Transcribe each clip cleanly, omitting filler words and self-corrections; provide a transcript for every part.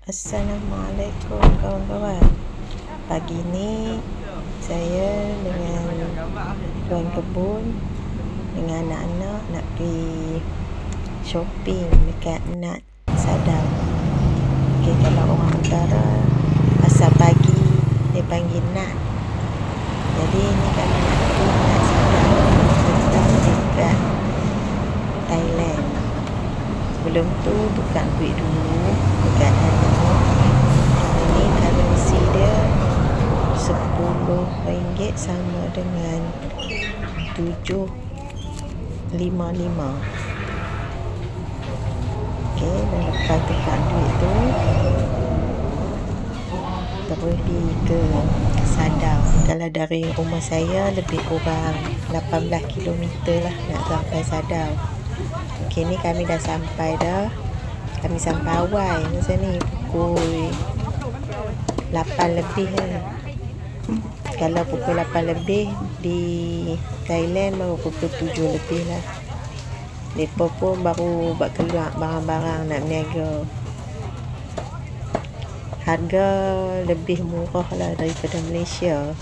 Assalamualaikum kawan-kawan. Pagi ni saya dengan tuan kebun dengan anak-anak nak pergi shopping dekat Nat Sadau. Okay, kalau orang utara pasal pagi dia panggil Nat. Jadi ni kami nak pergi Nat Sadau terletak dekat Thailand. Sebelum tu tukar duit dulu dekat ini kami isi dia RM10 sama dengan 7.55. Okey, dan lepas tukar duit tu terus pergi ke Sadau. Kalau dari rumah saya lebih kurang 18 km lah nak sampai Sadau. Okey, ni kami dah sampai dah. Kami sampai awal masa ni pukul 8 lebih lah. Kalau pukul 8 lebih di Thailand baru pukul 7 lebih lah. Mereka pun baru buat keluar barang-barang nak berniaga. Harga lebih murah lah daripada Malaysia.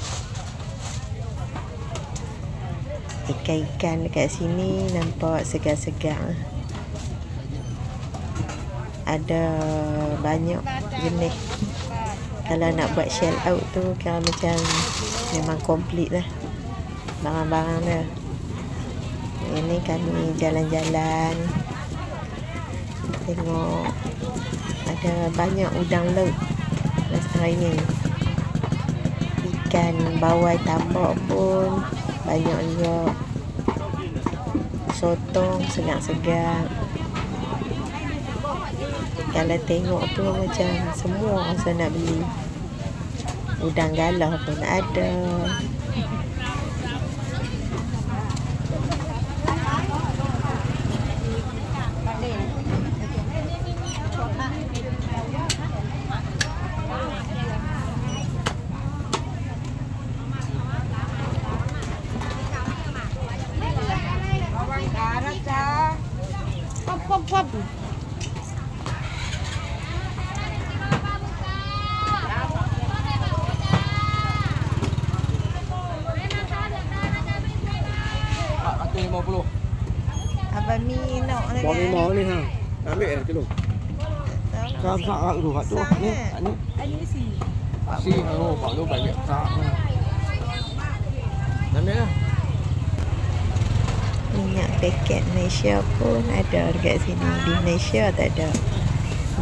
Ikan-ikan dekat sini nampak segar-segar. Ada banyak jenis. Kalau nak buat shell out tu kalau macam memang komplit lah barang-barang dia. Ini kami jalan-jalan tengok ada banyak udang laut hari ni. Ikan bawai tambak pun banyak juga. Sotong segar-segar. Kalau tengok tu macam semua rasa nak beli. Udang galah pun ada. Pop. Abang Mi nak lagi. Bawang limau ni ha. Ambil kilo. Kau sak tu kat tu. Ni. Ini si. Si pak tu banyak sak. Ambil lah. Minyak paket Malaysia pun ada dekat sini. Di Malaysia tak ada.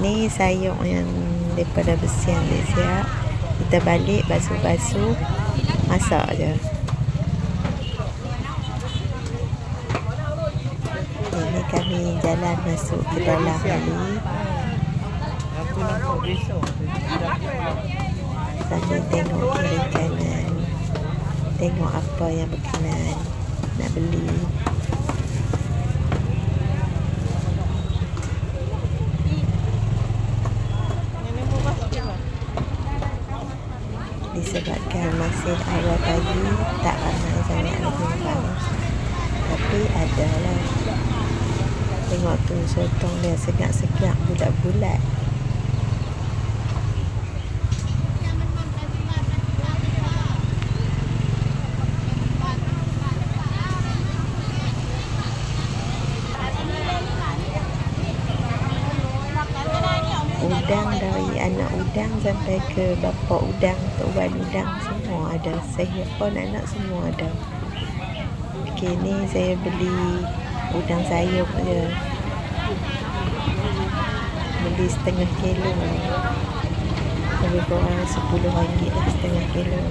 Ni sayur yang daripada bersihan siap. Kita balik basuh-basuh, masak je. Ini kami jalan masuk ke dalam ni. Sambil tengok kiri kanan. Tengok apa yang berkenan nak beli. Disebabkan masih awal pagi tak ramai sangat penumpang, tapi ada lah. Tengok tu sotong dia segak-segak bulat-bulat. Udang dari anak udang sampai ke bapa udang, tuan udang semua ada. Saya pun anak semua ada. Okey, ni saya beli udang sayur je. Beli setengah kilo. Lebih kurang RM10 lah setengah kilo.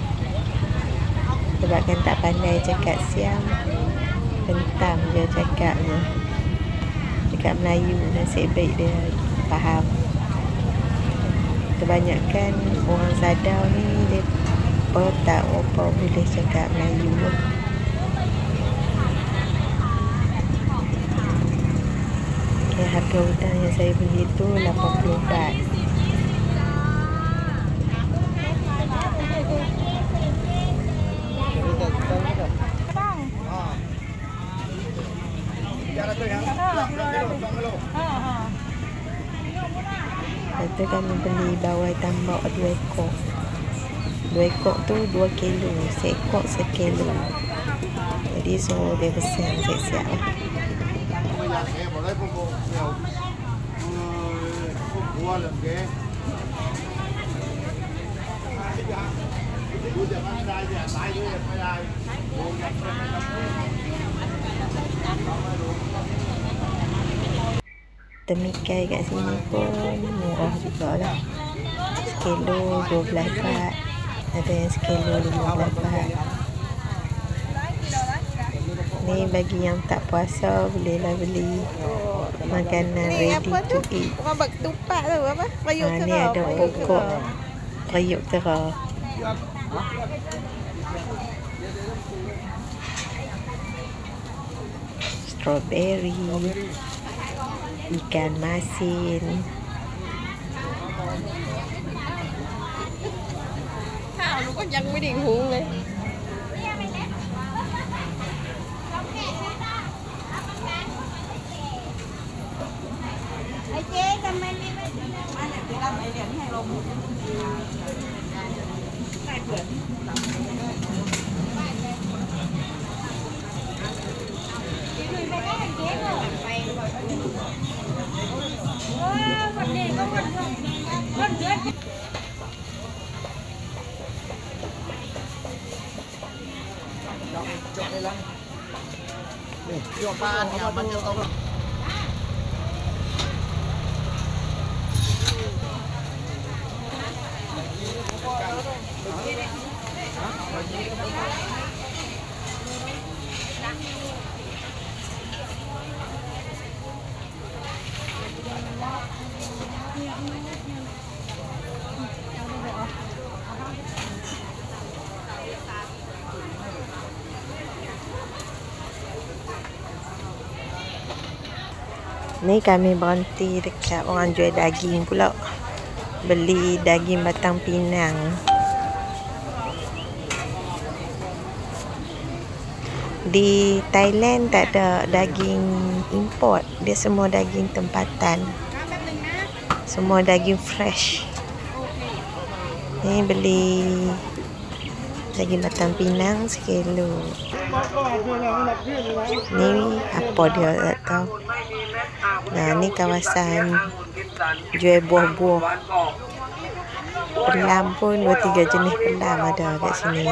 Sebabkan tak pandai cakap siam, hentam je cakap je. Cakap Melayu nasib baik dia faham. Kebanyakan orang Sadau ni mereka tak apa boleh cakap Melayu. Okay, harga udang yang saya beli tu RM80. tu kami beli bawai tambak 2 ekor. 2 ekor tu 2 kilo, seekor 1 kilo. Jadi so dia besar siap-siap lah. Temikai kat sini pun murah jugalah. 1 kilo 12 baht. Ada yang 1 kilo 15 baht. Ni bagi yang tak puasa bolehlah beli makanan ready to eat. Orang buat ketupat tu apa? Periuk tera. Ni ada pokok periuk tera. Strawberry, ikan masin. Thảo nó có dân mới điền huống này. Ni kami berhenti dekat orang jual daging pula. Beli daging batang pinang. Di Thailand tak ada daging import. Dia semua daging tempatan. Semua daging fresh. Ni beli daging batang pinang 1 kilo. Ni apa dia tak tahu. Nah, ni kawasan jual buah-buah. Pelam pun 2-3 jenis pelam ada kat sini.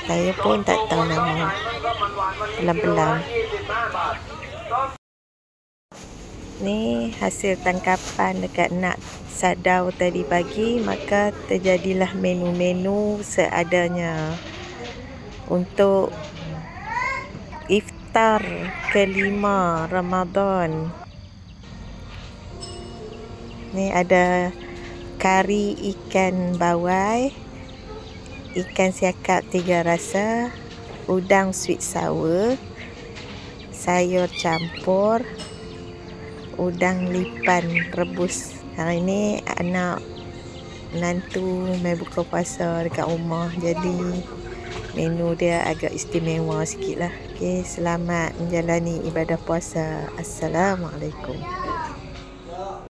Saya pun tak tahu nama pelam-pelam. Ni hasil tangkapan dekat Nak Sadau tadi pagi, maka terjadilah menu-menu seadanya untuk iftar kelima Ramadan. Ni ada kari ikan bawai, ikan siakap 3 rasa, udang sweet sour, sayur campur, udang lipan rebus. Hari ni anak menantu mai buka puasa dekat rumah, jadi menu dia agak istimewa sikit lah. Okay, selamat menjalani ibadah puasa. Assalamualaikum.